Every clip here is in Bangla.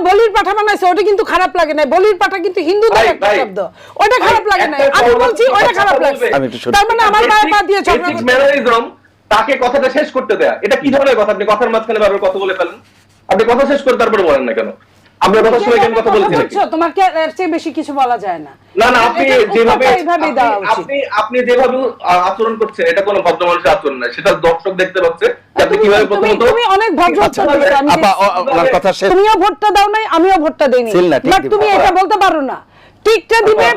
বলির পাঠা বানাইছে ওটা কিন্তু খারাপ লাগে না, বলির পাঠা কিন্তু হিন্দুদের একটা শব্দ, ওটা খারাপ লাগে না, আমি বলছি ওটা খারাপ লাগছে। তার মানে আমার গায়ে পা দিয়ে ঝগড়া ম্যানারিজম, তাকে কথাটা শেষ করতে দেয়া, এটা কি ধরনের কথা? আপনি কথার মাঝখানে বারবার কথা বলে ফেলেন, আপনি কথা শেষ করে তারপরে বলেন না কেন? আপনার কথা শুনে কেন কথা বলছেন? তোমাকে এর চেয়ে বেশি কিছু বলা যায় না। না না, আপনি যেভাবে আপনি যেভাবে আচরণ করছেন এটা কোনো ভদ্র মানুষের আচরণ না, সেটা দর্শক দেখতে পাচ্ছে। আপনি কিভাবে প্রথমত তুমি অনেক ভদ্র আপা ওনার কথা শেষ। তুমিও ভোটটা দাও নাই, আমিও ভোটটা দেইনি, বাট তুমি এটা বলতে পারো না ঠিকটা দিবে।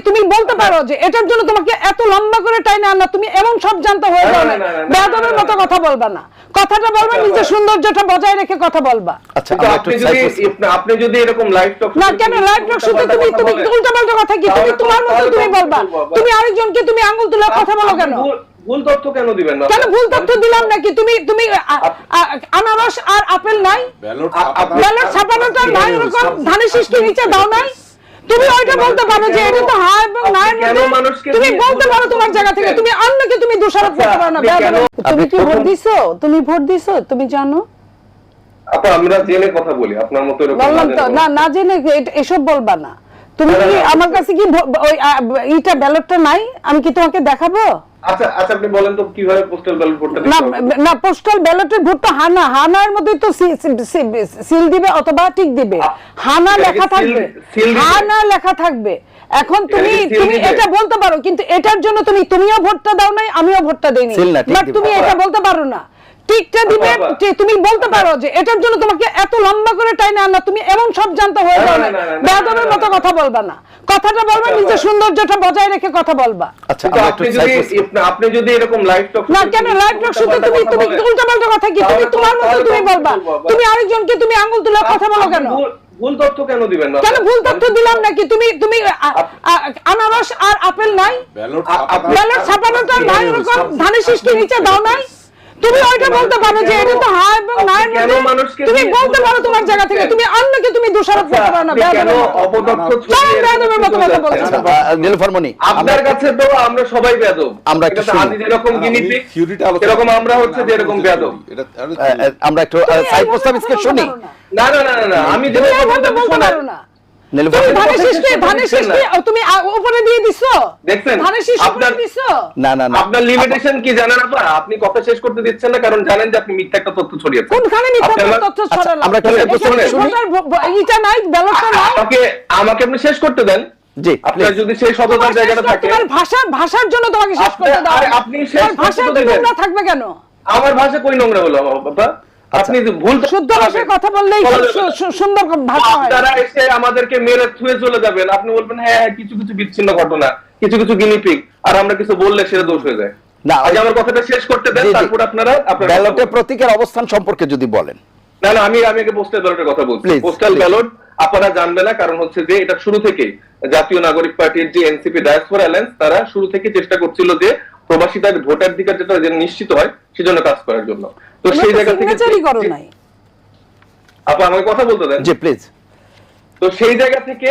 তুমি বলতে পারো যে এটার জন্য তোমাকে এত লম্বা করে টাইনে আনা, তুমি এমন সব জানতে হয়ে যাও না, বেয়াদবের মতো কথা বলবা না, কথাটা বলবা নিজের সৌন্দর্যটা বজায় রেখে কথা বলবা। আচ্ছা আপনি যদি এরকম লাইভ টক না কেন লাইভ টক শুনতে তুমি উল্টাপাল্টা কথা কি তুমি তোমার মতো তুমি বলবা, তুমি আরেকজনকে তুমি আঙ্গুল তুলে কথা বলো কেন? ভুল তথ্য কেন দিবেন না? কেন ভুল তথ্য দিলাম নাকি? তুমি আনারস আর আপেল নাই, ব্যালট ছাপানোটা নাই, এরকম ধানের শীষকে নিচে দাও নাই, তুমি ওইটা বলতে পারো যে এটা তো হ্যাঁ এবং না এর মধ্যে তুমি বলতে পারো তোমার জায়গা থেকে, তুমি অন্যকে তুমি দোষারোপ করতে পারো না। তুমি কি ভোট দিছো? তুমি ভোট দিছো? তুমি জানো? আপা আমরা জেনে কথা বলি, আপনার মতো এরকম না না জেনে এসব বলবা না। তুমি কি আমার কাছে কি ওই এইটা ব্যালটটা নাই, আমি কি তোমাকে দেখাবো? আচ্ছা আচ্ছা, আপনি বলেন তো কিভাবে পোস্টাল ব্যালট ভোটটা দিতে হবে? না পোস্টাল ব্যালটের ভোটটা হানার মধ্যে তো সিল দিবে অথবা টিক দিবে, হানা লেখা থাকবে, হানা লেখা থাকবে। এখন তুমি এটা বলতে পারো, কিন্তু এটার জন্য তুমিও ভোটটা দাও নাই, আমিও ভোটটা দেইনি, বাট তুমি এটা বলতে পারো না ঠিকটা দিবে। তুমি বলতে পারো যে এটার জন্য তোমাকে এত লম্বা করে টাইনে আনা, তুমি এমন সব জানতে হয়ে যাও না, বেয়াদবের মতো কথা বলবা না, কথাটা বলবা নিজের সৌন্দর্যটা বজায় রেখে কথা বলবা। আচ্ছা আপনি যদি এরকম লাইভ টক না কেন লাইভ টক শুনতে তুমি উল্টাপাল্টা কথা কি তুমি তোমার মতো তুমি বলবা, তুমি আরেকজনকে তুমি আঙ্গুল তুলে কথা বলো কেন? ভুল তথ্য কেন দিবেন না? কেন ভুল তথ্য দিলাম নাকি? তুমি আনারস আর আপেল নাই, ব্যালট ছাপানোটা নাই, এরকম ধানের শীষকে নিচে দাও নাই, তুমি ওইটা বলতে পারো যে এটা তো হ্যাঁ এবং না এর মধ্যে তুমি বলতে পারো তোমার জায়গা থেকে, তুমি অন্যকে তুমি দোষারোপ করতে পারো না। বেয়াদবের মতো কথা বলছো। নীলফারমণি, আপনার কাছে তো আমরা সবাই বেয়াদব, আমরা একটা আদি যেরকম গিনিপিগ এরকম আমরা হচ্ছে যে এরকম বেয়াদব। আমরা একটু সাইড প্রস্তাবিতকে শুনি। না না না না, আমি যেটা বলতে পারো না। তুমি উপরে দিয়ে দিছো, দেখছেন আপনার দিছো। না না না, আপনার লিমিটেশন কি জানেন আপা? আপনি কথা শেষ করতে দিচ্ছেন না, কারণ জানেন যে আপনি মিথ্যা একটা তথ্য ছড়িয়েছেন। কোনখানে মিথ্যা তথ্য ছড়ালাম? আমরা একটা শুনি। এইটা নাই, ব্যালটটা নাই। আমাকে আপনি শেষ করতে দেন। জি, আপনার যদি সেই সততার জায়গাটা থাকে। তোমার ভাষার জন্য তোমাকে শেষ করতে দাও। আপনি শেষ ভাষা নোংরা থাকবে কেন? আমার ভাষা কই নোংরা হলো বাবা? আপনি ভুল শুদ্ধ ভাষায় কথা বললেই সুন্দর ভাষা হয়। আপনারা এসে আমাদেরকে মেরে থুয়ে চলে যাবেন, আপনি বলবেন হ্যাঁ কিছু কিছু বিচ্ছিন্ন ঘটনা, কিছু কিছু গিনিপিগ, আর আমরা কিছু বললে সেটা দোষ হয়ে যায়। না, আজ আমার কথাটা শেষ করতে দেন, তারপর আপনারা ব্যালটের প্রতীকের অবস্থান সম্পর্কে যদি বলেন। না না, আমি আগে পোস্টাল ব্যালটের কথা বলছি। পোস্টাল ব্যালট আপনারা জানবে না, কারণ হচ্ছে যে এটা শুরু থেকেই জাতীয় নাগরিক পার্টির যে এনসিপি ডায়াসপোরা অ্যালায়েন্স, তারা শুরু থেকে চেষ্টা করছিল যে প্রবাসীদের ভোটাধিকার যেটা নিশ্চিত হয় সেজন্য কাজ করার জন্য। তো সেই জায়গা থেকে আপা আমাকে কথা বলতে দেন। জি প্লিজ। তো সেই জায়গা থেকে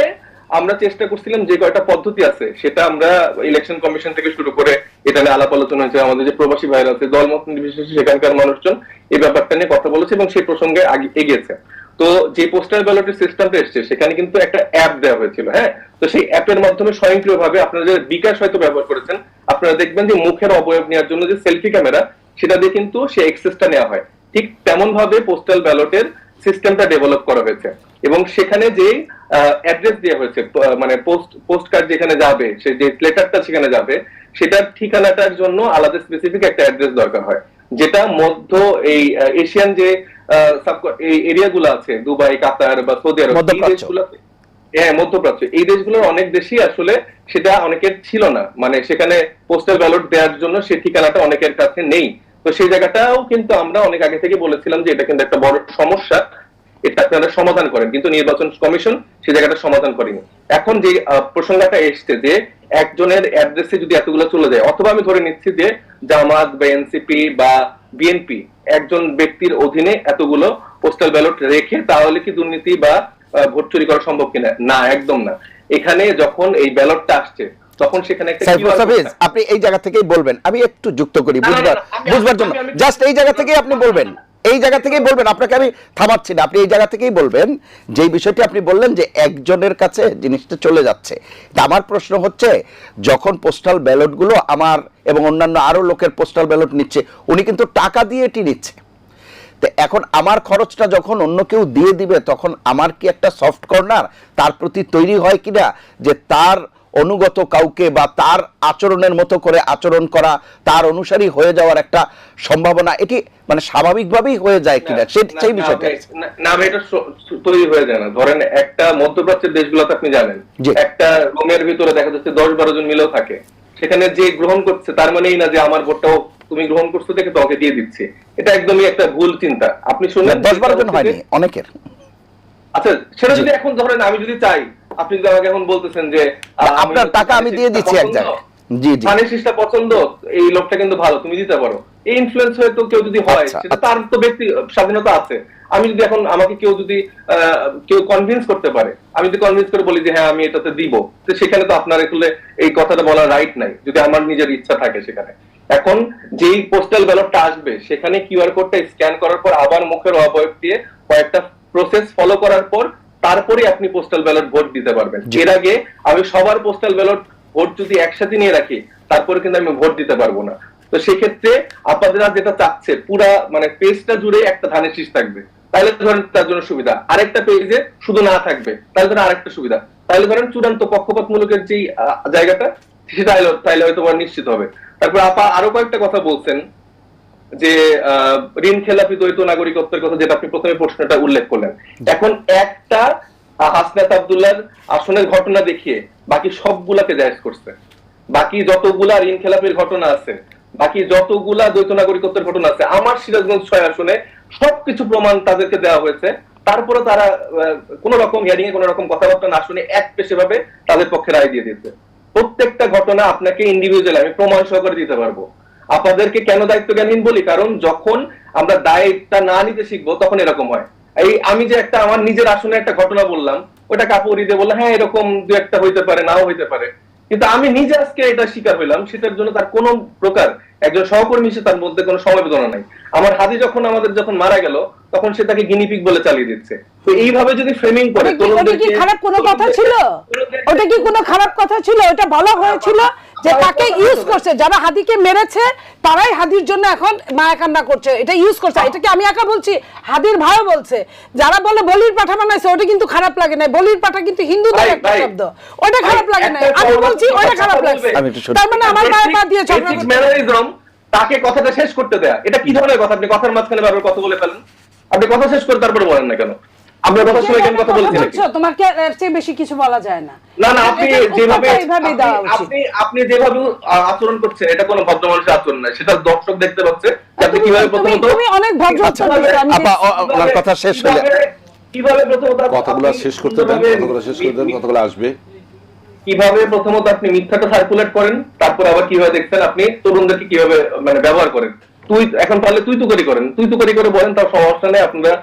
আমরা চেষ্টা করছিলাম যে কয়টা পদ্ধতি আছে সেটা আমরা ইলেকশন কমিশন থেকে শুরু করে এটা নিয়ে আলাপ আলোচনা হয়েছে, আমাদের যে প্রবাসী ভাইরা আছে দলমত নির্বিশেষে সেখানকার মানুষজন এই ব্যাপারটা নিয়ে কথা বলেছে এবং সেই প্রসঙ্গে এগিয়েছে। তো যে পোস্টাল ব্যালটের সিস্টেমটা এসছে সেখানে কিন্তু একটা অ্যাপ দেওয়া হয়েছিল। হ্যাঁ, তো সেই অ্যাপের মাধ্যমে স্বয়ংক্রিয়ভাবে আপনারা যে বিকাশ হয়তো ব্যবহার করেছেন, আপনারা দেখবেন যে মুখের অবয়ব নেওয়ার জন্য যে সেলফি ক্যামেরা, সেটা দিয়ে কিন্তু সেই অ্যাক্সেসটা নেওয়া হয়। ঠিক তেমন ভাবে পোস্টাল ব্যালটের সিস্টেমটা ডেভেলপ করা হয়েছে এবং সেখানে যে অ্যাড্রেস দেওয়া হয়েছে, মানে পোস্ট কার্ড যেখানে যাবে, সে যে লেটারটা সেখানে যাবে, সেটার ঠিকানাটার জন্য আলাদা স্পেসিফিক একটা অ্যাড্রেস দরকার হয়, যেটা মধ্য এই এশিয়ান যে এরিয়াগুলো আছে, দুবাই, কাতার বা সৌদি আরব, এই দেশগুলোতে, হ্যাঁ মধ্যপ্রাচ্য, এই দেশগুলোর অনেক দেশই আসলে সেটা অনেকের ছিল না, মানে সেখানে পোস্টাল ব্যালট দেওয়ার জন্য সেই ঠিকানাটা অনেকের কাছে নেই। তো সেই জায়গাটাও কিন্তু আমরা অনেক আগে থেকে বলেছিলাম যে এটা কিন্তু একটা বড় সমস্যা, এটা আপনারা সমাধান করেন, কিন্তু নির্বাচন কমিশন সেই জায়গাটা সমাধান করেনি। এখন যে প্রসঙ্গটা এসছে যে একজনের অ্যাড্রেসে যদি এতগুলো চলে যায়, অথবা আমি ধরে নিচ্ছি যে জামাত বা এনসিপি বা বিএনপি একজন ব্যক্তির অধীনে এতগুলো পোস্টাল ব্যালট রেখে, তাহলে কি দুর্নীতি বা ভোট চুরি করা সম্ভব কিনা? না, একদম না। এখানে যখন এই ব্যালটটা আসছে তখন সেখানে একটা আপনি এই জায়গা থেকেই বলবেন, আমি একটু যুক্ত করি বুঝবার জন্য, জাস্ট এই জায়গা থেকেই আপনি বলবেন, এই জায়গা থেকেই বলবেন, আপনাকে আমি থামাচ্ছি না, আপনি এই জায়গা থেকেই বলবেন যে বিষয়টি আপনি বললেন যে একজনের কাছে জিনিসটা চলে যাচ্ছে। তা আমার প্রশ্ন হচ্ছে, যখন পোস্টাল ব্যালটগুলো আমার এবং অন্যান্য আরো লোকের পোস্টাল ব্যালট নিচ্ছে, উনি কিন্তু টাকা দিয়ে এটি নিচ্ছে। তো এখন আমার খরচটা যখন অন্য কেউ দিয়ে দিবে, তখন আমার কি একটা সফট কর্নার তার প্রতি তৈরি হয় কিনা, যে তার অনুগত কাউকে বা তার আচরণের মতো করে আচরণ করা, তার অনুসারী হয়ে যাওয়ার একটা সম্ভাবনা এটি মানে স্বাভাবিকভাবেই হয়ে যায় কিনা, সেই বিষয়টা। না, এটা তৈরি হয়ে যায় না। ধরেন একটা মধ্যপ্রাচ্যের দেশগুলোতে আপনি জানেন, একটা রুমের ভিতরে দেখা যাচ্ছে 10-12 জন মিলেও থাকে, সেখানে যে গ্রহণ করছে তার মানেই না যে আমার ভোটটাও তুমি গ্রহণ করছো দেখে তোমাকে দিয়ে দিচ্ছি। এটা একদমই একটা ভুল চিন্তা। আপনি শুনলেন 10-12 জন হয়নি, অনেকের। আচ্ছা, সেটা যদি এখন ধরেন আমি যদি চাই, আপনি যদি আমাকে এখন বলতেছেন যে আপনার টাকা আমি দিয়ে দিচ্ছি এক জায়গায়, জি জি, ফানেসিসটা পছন্দ, এই লোকটা কিন্তু ভালো, তুমি দিতে পারো, এই ইনফ্লুয়েন্স হয়তো কেউ যদি হয়, সেটা তার তো ব্যক্তি স্বাধীনতা আছে। আমি যদি এখন আমাকে কেউ কনভিন্স করতে পারে, আমি যদি কনভিন্স করে বলি যে হ্যাঁ আমি এটাতে দিব, তো সেখানে তো আপনার আসলে এই কথাটা বলার রাইট নাই, যদি আমার নিজের ইচ্ছা থাকে সেখানে। এখন যেই পোস্টাল ব্যালটটা আসবে, সেখানে কিউআর কোডটা স্ক্যান করার পর আবার মুখের অবয়ব দিয়ে কয়েকটা প্রসেস ফলো করার পর তারপরে আপনি পোস্টাল ব্যালট ভোট দিতে পারবেন। এর আগে আমি সবার পোস্টাল ব্যালট ভোট যদি একসাথে নিয়ে রাখি, তারপরে কিন্তু আমি ভোট দিতে পারবো না। তো সেক্ষেত্রে আপনারা যেটা চাচ্ছে, পুরা মানে পেজটা জুড়ে একটা ধানের শীষ থাকবে, তাহলে ধরেন তার জন্য সুবিধা। আরেকটা পেজে শুধু না থাকবে, তাহলে ধরেন আরেকটা সুবিধা। তাহলে ধরেন চূড়ান্ত পক্ষপাতমূলকের যেই জায়গাটা, সেটা তাইলে হয়তো নিশ্চিত হবে। তারপর আপা আরো কয়েকটা কথা বলছেন, যে ঋণ খেলাপি দ্বৈত নাগরিকত্বের কথা, যেটা আপনি প্রথমে প্রশ্নটা উল্লেখ করলেন। এখন একটা হাসনাত আব্দুল্লাহর আসনের ঘটনা দেখিয়ে বাকি সবগুলাকে জায়েজ করছে। বাকি যতগুলা ঋণ খেলাপির ঘটনা আছে, বাকি যতগুলা দ্বৈত নাগরিকত্বের ঘটনা আছে, আমার সিরাজগঞ্জ 6 আসনে সবকিছু প্রমাণ তাদেরকে দেওয়া হয়েছে। তারপরে তারা কোন রকম হিয়ারিং এ কোন রকম কথাবার্তা না শুনে এক পেশে ভাবে তাদের পক্ষে রায় দিয়ে দিয়েছে। প্রত্যেকটা ঘটনা আপনাকে ইন্ডিভিজুয়ালি আমি প্রমাণ সহকারে দিতে পারবো। আপনাদেরকে কেন দায়িত্ব জ্ঞানহীন বলি, কারণ যখন আমরা দায়িত্বটা না নিতে শিখবো তখন এরকম হয়। এই আমি যে একটা আমার নিজের আসনে একটা ঘটনা বললাম, ওটা কাপড় দিয়ে বললাম হ্যাঁ এরকম দু একটা হইতে পারে, নাও হইতে পারে, কিন্তু আমি নিজে আজকে এটা শিকার হইলাম, সেটার জন্য তার কোন প্রকার একজন সহকর্মী হিসেবে তার মধ্যে কোনো সমবেদনা নাই। আমার হাদি যখন মারা গেল, তখন সে তাকে গিনিপিগ বলে চালিয়ে দিচ্ছে। তো এইভাবে যদি ফ্রেমিং করে, ওটা কি খারাপ কোনো কথা ছিল? ওটা কি কোনো খারাপ কথা ছিল? ওটা বলা হয়েছিল যে তাকে ইউজ করছে, যারা হাদিকে মেরেছে তারাই হাদির জন্য এখন মায়া কান্না করছে, এটা ইউজ করছে। এটা কি আমি একা বলছি, হাদির ভাইও বলছে। যারা বলে বলির পাঠা বানাইছে, ওটা কিন্তু খারাপ লাগে না। বলির পাঠা কিন্তু হিন্দুদের একটা শব্দ, ওটা খারাপ লাগে না। আমি বলছি ওটা খারাপ লাগছে, তার মানে আমার মায়ের পা দিয়ে ঝগড়া করছে। তাকে কথাটা শেষ করতে দেয়া, এটা কি ধরনের কথা? আপনি কথার মাঝখানে বারবার কথা বলে ফেলেন। আপনি কথা শেষ করে তারপরে বলেন না কেন? আমরা কথা শুনে কেন কথা বলছি নাকি? তোমাকে এর চেয়ে বেশি কিছু বলা যায় না। না না, আপনি যেভাবে আচরণ করছেন, এটা কোনো ভদ্র মানুষের আচরণ না। সেটা দর্শক দেখতে পাচ্ছে আপনি কিভাবে প্রথমত তুমি অনেক ভদ্র। আপা ওনার কথা শেষ হলে কিভাবে প্রথমত কথাগুলো শেষ করতে দেন, কথাগুলো আসবে। কিভাবে প্রথমত আপনি মিথ্যাটা সার্কুলেট করেন, তারপর আবার কিভাবে দেখছেন আপনি তরুণদেরকে কিভাবে মানে ব্যবহার করেন। এখন তাহলে তুই তুকারি করে বলেন, তার সমস্যা নেই। আপনারা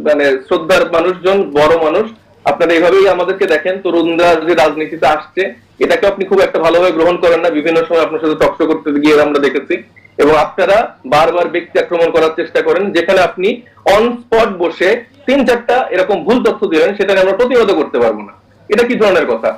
মানে শ্রদ্ধার মানুষজন, বড় মানুষ, আপনারা এইভাবেই আমাদেরকে দেখেন। তরুণরা যে রাজনীতিতে আসছে, এটাকে আপনি খুব একটা ভালোভাবে গ্রহণ করেন না। বিভিন্ন সময় আপনার সাথে টকশো করতে গিয়ে আমরা দেখেছি, এবং আপনারা বারবার ব্যক্তি আক্রমণ করার চেষ্টা করেন, যেখানে আপনি অন স্পট বসে 3-4টা এরকম ভুল তথ্য দিলেন, সেটা আমরা প্রতিহত করতে পারবো না। এটা কি ধরনের কথা?